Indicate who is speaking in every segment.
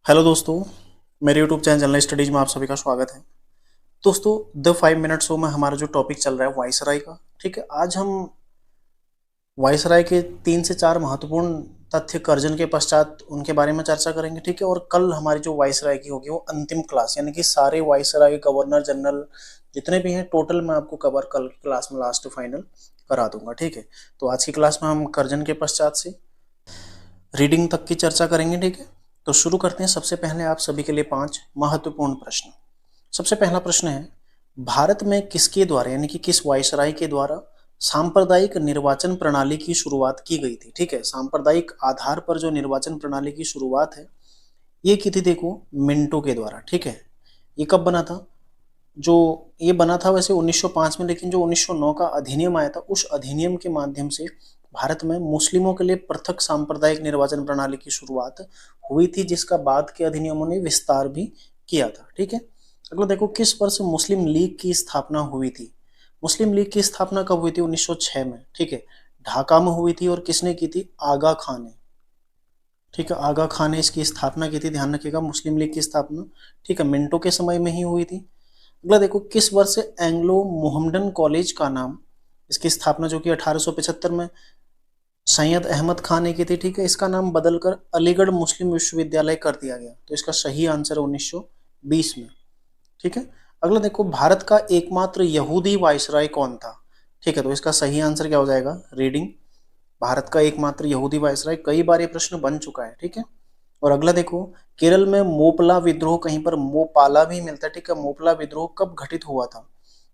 Speaker 1: Hello दोस्तों, मेरे YouTube channel general studies में आप सभी का स्वागत है। दोस्तों, द 5 मिनट शो में हमारा जो टॉपिक चल रहा है वायसराय का, ठीक है। आज हम वायसराय के 3 से 4 महत्वपूर्ण तथ्य कर्जन के पश्चात उनके बारे में चर्चा करेंगे, ठीक है। और कल हमारी जो वायसराय की होगी वो अंतिम क्लास, यानी कि सारे वायसराय, गवर्नर जनरल जितने भी हैं टोटल मैं आपको कवर कल की क्लास में लास्ट फाइनल करा दूंगा, ठीक है। तो आज की क्लास में हम कर्जन के पश्चात से रीडिंग तक की चर्चा करेंगे, ठीक है। तो शुरू करते हैं। सबसे पहले आप सभी के लिए 5 महत्वपूर्ण प्रश्न। सबसे पहला प्रश्न है, भारत में किसके द्वारा, यानी कि किस वायसराय के द्वारा सांप्रदायिक निर्वाचन प्रणाली की शुरुआत की गई थी, ठीक है। सांप्रदायिक आधार पर जो निर्वाचन प्रणाली की शुरुआत है ये की थी, देखो, मिंटो के द्वारा, ठीक है। ये कब बना था? जो ये बना था वैसे 1905 में, लेकिन जो 1909 का अधिनियम आया था उस अधिनियम के माध्यम से भारत में मुस्लिमों के लिए पृथक सांप्रदायिक निर्वाचन प्रणाली की शुरुआत हुई थी, जिसका बाद के अधिनियमों ने विस्तार भी किया था, ठीक है। अगला देखो, किस वर्ष मुस्लिम लीग की स्थापना हुई थी? मुस्लिम लीग की स्थापना कब हुई थी? 1906 में, ठीक है। ढाका में हुई थी और किसने की थी? आगा खान ने, ठीक है। आगा खान ने इसकी स्थापना की थी, ध्यान रखिएगा, मुस्लिम लीग की स्थापना, ठीक है, मिंटो के समय में ही हुई थी। अगला देखो, किस वर्ष एंग्लो मोहम्मडन कॉलेज का नाम, इसकी स्थापना जो कि 1875 में सैयद अहमद खान ने की थी, ठीक है, इसका नाम बदलकर अलीगढ़ मुस्लिम विश्वविद्यालय कर दिया गया। तो इसका सही आंसर है 1920 में, ठीक है। अगला देखो, भारत का एकमात्र यहूदी वायसराय कौन था? ठीक है, तो इसका सही आंसर क्या हो जाएगा? रीडिंग। भारत का एकमात्र यहूदी वायसराय, कई बार ये प्रश्न बन चुका है, ठीक है। और अगला देखो, केरल में मोपला विद्रोह, कहीं पर मोपाला भी मिलता है, ठीक है। मोपला विद्रोह कब घटित हुआ था?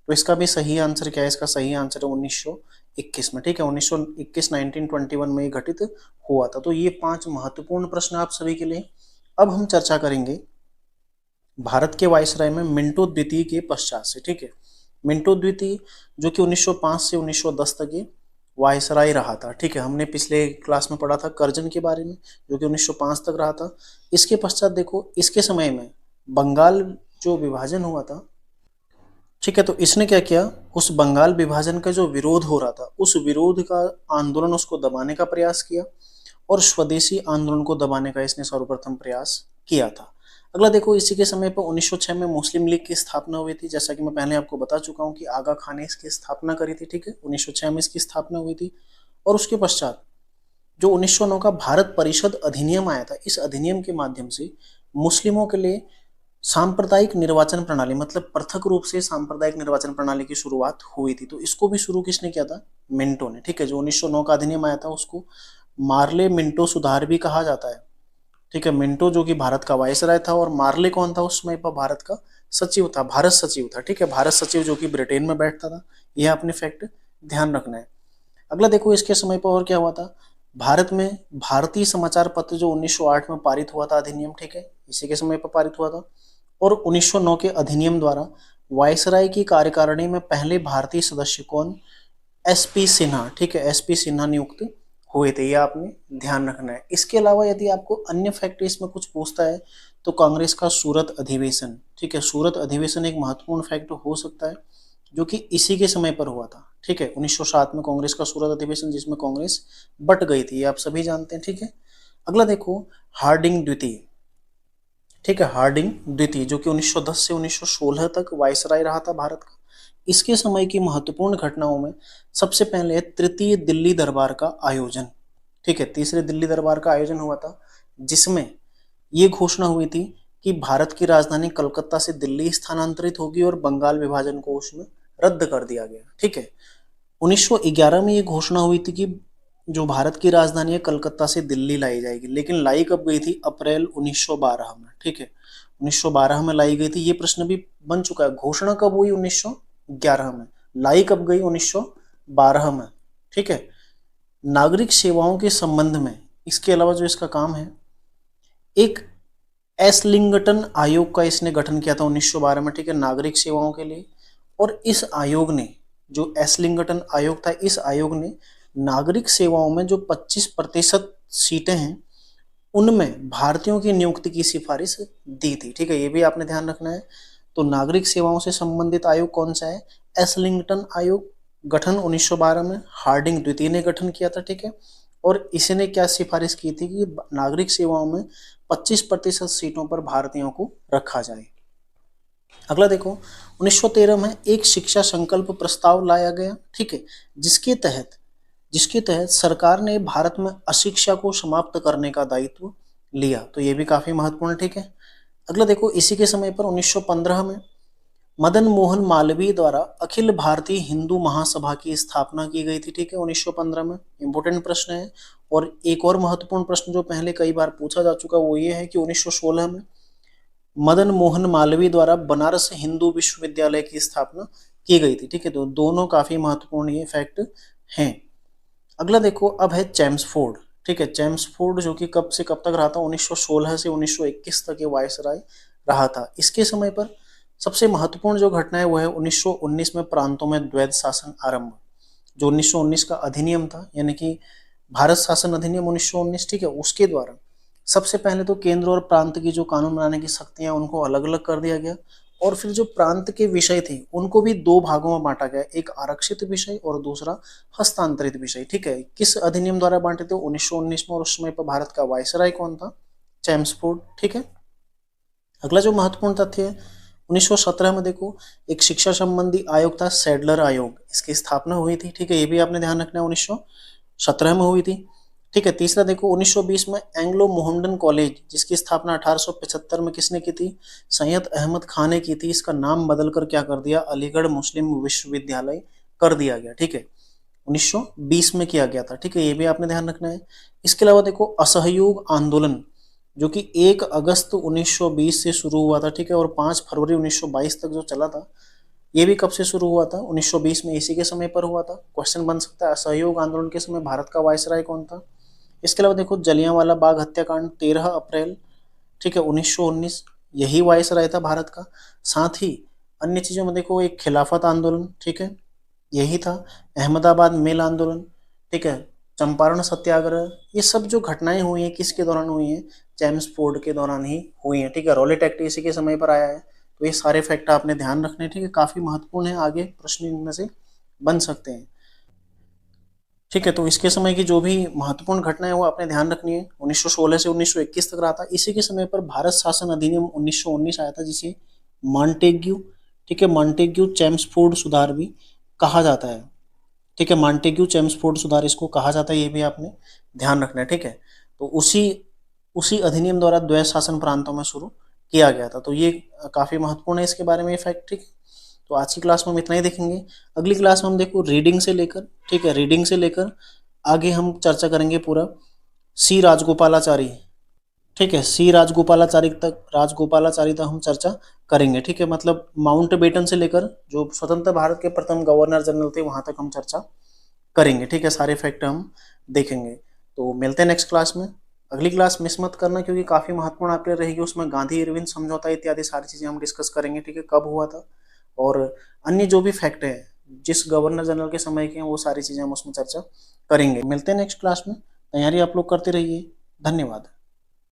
Speaker 1: तो इसका भी सही आंसर क्या है? इसका सही आंसर है 1921 में, ठीक है। 1921 1921 में ये घटित हुआ था। तो ये 5 महत्वपूर्ण प्रश्न आप सभी के लिए। अब हम चर्चा करेंगे भारत के वायसराय में मिंटो द्वितीय के पश्चात से, ठीक है। मिंटो द्वितीय जो कि 1905 से 1910 तक ये वायसराय रहा था, ठीक है। हमने पिछले क्लास में पढ़ा था कर्जन के बारे में, जो कि 1905 तक रहा था। इसके पश्चात देखो, इसके समय में बंगाल जो विभाजन हुआ था, ठीक है, तो इसने क्या किया, उस बंगाल विभाजन का जो विरोध हो रहा था उस विरोध का आंदोलन, उसको दबाने का प्रयास किया और स्वदेशी आंदोलन को दबाने का इसने सर्वप्रथम प्रयास किया था। अगला देखो, इसी के समय पर 1906 में मुस्लिम लीग की स्थापना हुई थी, जैसा कि मैं पहले आपको बता चुका हूं कि आगा खान ने इसकी स्थापना करी थी, ठीक है। 1906 में इसकी स्थापना हुई थी। और उसके पश्चात जो 1909 का भारत परिषद अधिनियम आया था, इस अधिनियम के माध्यम से मुस्लिमों के लिए सांप्रदायिक निर्वाचन प्रणाली, मतलब पृथक रूप से सांप्रदायिक निर्वाचन प्रणाली की शुरुआत हुई थी। तो इसको भी शुरू किसने किया था? मिंटो ने, ठीक है। जो 1909 का अधिनियम आया था उसको मार्ले मिंटो सुधार भी कहा जाता है, ठीक है। मिंटो जो कि भारत का वायसराय था, और मार्ले कौन था उस समय पर? भारत का सचिव था, भारत सचिव था, ठीक है। भारत सचिव जो कि ब्रिटेन में बैठता था। यह अपने फैक्ट ध्यान रखना है। अगला देखो, इसके समय पर और क्या हुआ था? भारत में भारतीय समाचार पत्र जो 1908 में पारित हुआ था अधिनियम, ठीक है, इसी के समय पर पारित हुआ था। और 1909 के अधिनियम द्वारा वायसराय की कार्यकारिणी में पहले भारतीय सदस्य कौन? एसपी सिन्हा, ठीक है, एसपी सिन्हा नियुक्त हुए थे। ये आपने ध्यान रखना है। इसके अलावा यदि आपको अन्य फैक्ट इसमें कुछ पूछता है तो कांग्रेस का सूरत अधिवेशन, ठीक है, सूरत अधिवेशन एक महत्वपूर्ण फैक्ट हो सकता है, जो कि इसी के समय पर हुआ था, ठीक है। 1907 में कांग्रेस का सूरत अधिवेशन, जिसमें कांग्रेस बट गई थी, ये आप सभी जानते हैं, ठीक है। अगला देखो, हार्डिंग द्वितीय, ठीक है, हार्डिंग द्वितीय जो कि 1910 से 1916 तक वायसराय रहा था भारत का। इसके समय की महत्वपूर्ण घटनाओं में सबसे पहले तृतीय दिल्ली दरबार का आयोजन, ठीक है, तीसरे दिल्ली दरबार का आयोजन हुआ था, जिसमें ये घोषणा हुई थी कि भारत की राजधानी कलकत्ता से दिल्ली स्थानांतरित होगी और बंगाल विभाजन को उसमें रद्द कर दिया गया, ठीक है। 1911 में ये घोषणा हुई थी कि जो भारत की राजधानी है कलकत्ता से दिल्ली लाई जाएगी, लेकिन लाई कब गई थी? अप्रैल 1912 में, ठीक है, 1912 में लाई गई थी। ये प्रश्न भी बन चुका है, घोषणा कब हुई? 1911 में, लाई कब गई? 1912 में, ठीक है। नागरिक सेवाओं के संबंध में इसके अलावा जो इसका काम है, एक एसलिंगटन आयोग का इसने गठन किया था 1912 में, ठीक है, नागरिक सेवाओं के लिए। और इस आयोग ने, जो एसलिंगटन आयोग था, इस आयोग ने नागरिक सेवाओं में जो 25% सीटें हैं उनमें भारतीयों की नियुक्ति की सिफारिश दी थी, ठीक है, ये भी आपने ध्यान रखना है। तो नागरिक सेवाओं से संबंधित आयोग कौन सा है? एसलिंगटन आयोग, गठन 1912 में हार्डिंग द्वितीय ने गठन किया था, ठीक है। और इसने क्या सिफारिश की थी कि नागरिक सेवाओं में 25% सीटों पर भारतीयों को रखा जाए। अगला देखो, 1913 में एक शिक्षा संकल्प प्रस्ताव लाया गया, ठीक है, जिसके तहत सरकार ने भारत में अशिक्षा को समाप्त करने का दायित्व लिया। तो ये भी काफी महत्वपूर्ण, ठीक है। अगला देखो, इसी के समय पर 1915 में मदन मोहन मालवीय द्वारा अखिल भारतीय हिंदू महासभा की स्थापना की गई थी, ठीक है, 1915 में। इंपॉर्टेंट प्रश्न है। और एक और महत्वपूर्ण प्रश्न जो पहले कई बार पूछा जा चुका वो ये है कि 1916 में मदन मोहन मालवीय द्वारा बनारस हिंदू विश्वविद्यालय की स्थापना की गई थी, ठीक है। तो दोनों काफी महत्वपूर्ण ये फैक्ट हैं। अगला देखो, अब है चेम्सफोर्ड, ठीक है। चेम्सफोर्ड जो कि कब से कब तक रहा था, 1916 से 1921 तक ये वायसराय रहा था। इसके समय पर सबसे महत्वपूर्ण जो घटना है वो है 1919 में प्रांतों में द्वैध शासन आरंभ। जो 1919 का अधिनियम था, यानी कि भारत शासन अधिनियम 1919, ठीक है, उसके द्वारा सबसे पहले तो केंद्र और प्रांत की जो कानून बनाने की शक्तियां उनको अलग अलग कर दिया गया, और फिर जो प्रांत के विषय थे उनको भी दो भागों में बांटा गया, एक आरक्षित विषय और दूसरा हस्तांतरित विषय, ठीक है। किस अधिनियम द्वारा बांटे थे, 1919 में, और उस समय पर भारत का वायसराय कौन था, चेम्सफोर्ड, ठीक है। अगला जो महत्वपूर्ण तथ्य है, 1917 में देखो एक शिक्षा संबंधी आयोग था, सैडलर आयोग, इसकी स्थापना हुई थी, ठीक है। ये भी आपने ध्यान रखना है, 1917 में हुई थी, ठीक है। तीसरा देखो, 1920 में एंग्लो मोहम्मडन कॉलेज, जिसकी स्थापना 1875 में किसने की थी, सैयद अहमद खान ने की थी। इसका नाम बदलकर क्या कर दिया, अलीगढ़ मुस्लिम विश्वविद्यालय कर दिया गया, ठीक है। 1920 में किया गया था, ठीक है, ये भी आपने ध्यान रखना है। इसके अलावा देखो असहयोग आंदोलन, जो कि 1 अगस्त 1920 से शुरू हुआ था, ठीक है, और 5 फरवरी 1922 तक जो चला था, ये भी कब से शुरू हुआ था, 1920 में, इसी के समय पर हुआ था। क्वेश्चन बन सकता है असहयोग आंदोलन के समय भारत का वायसराय कौन था। इसके अलावा देखो जलियांवाला बाग हत्याकांड 13 अप्रैल, ठीक है, 1919, यही वायसराय था भारत का। साथ ही अन्य चीजों में देखो एक खिलाफत आंदोलन, ठीक है, यही था। अहमदाबाद मेल आंदोलन, ठीक है, चंपारण सत्याग्रह, ये सब जो घटनाएं हुई हैं किसके दौरान हुई हैं, चेम्सफोर्ड के दौरान ही हुई हैं, ठीक है। रॉलेट एक्ट इसी के समय पर आया है। तो ये सारे फैक्ट आपने ध्यान रखने हैं, ठीक है, काफी महत्वपूर्ण है, आगे प्रश्न इनमें से बन सकते हैं, ठीक है। तो इसके समय की जो भी महत्वपूर्ण घटनाएं वो आपने ध्यान रखनी है। 1916 से 1921 तक रहा था। इसी के समय पर भारत शासन अधिनियम 1919 आया था, जिसे मॉन्टेग्यू, ठीक है, मॉन्टेग्यू चेम्सफोर्ड सुधार भी कहा जाता है, ठीक है। मॉन्टेग्यू चेम्सफोर्ड सुधार इसको कहा जाता है, ये भी आपने ध्यान रखना है, ठीक है। तो उसी उसी अधिनियम द्वारा द्वैध शासन प्रांतों में शुरू किया गया था। तो ये काफी महत्वपूर्ण है इसके बारे में ये फैक्ट, ठीक है। तो आज की क्लास में हम इतना ही देखेंगे। अगली क्लास में हम देखो रीडिंग से लेकर, ठीक है, रीडिंग से लेकर आगे हम चर्चा करेंगे पूरा सी राजगोपालाचारी, ठीक है, सी राजगोपालाचारी तक हम चर्चा करेंगे, ठीक है। मतलब माउंट बेटन से लेकर जो स्वतंत्र भारत के प्रथम गवर्नर जनरल थे वहां तक हम चर्चा करेंगे, ठीक है। सारे फैक्ट हम देखेंगे। तो मिलते हैं नेक्स्ट क्लास में। अगली क्लास मिस मत करना, क्योंकि काफी महत्वपूर्ण आपके लिए रहेगी। उसमें गांधी इरविन समझौता इत्यादि सारी चीजें हम डिस्कस करेंगे, ठीक है, कब हुआ था, और अन्य जो भी फैक्ट है जिस गवर्नर जनरल के समय के हैं वो सारी चीजें हम उसमें चर्चा करेंगे। मिलते हैं नेक्स्ट क्लास में। तैयारी आप लोग करते रहिए। धन्यवाद।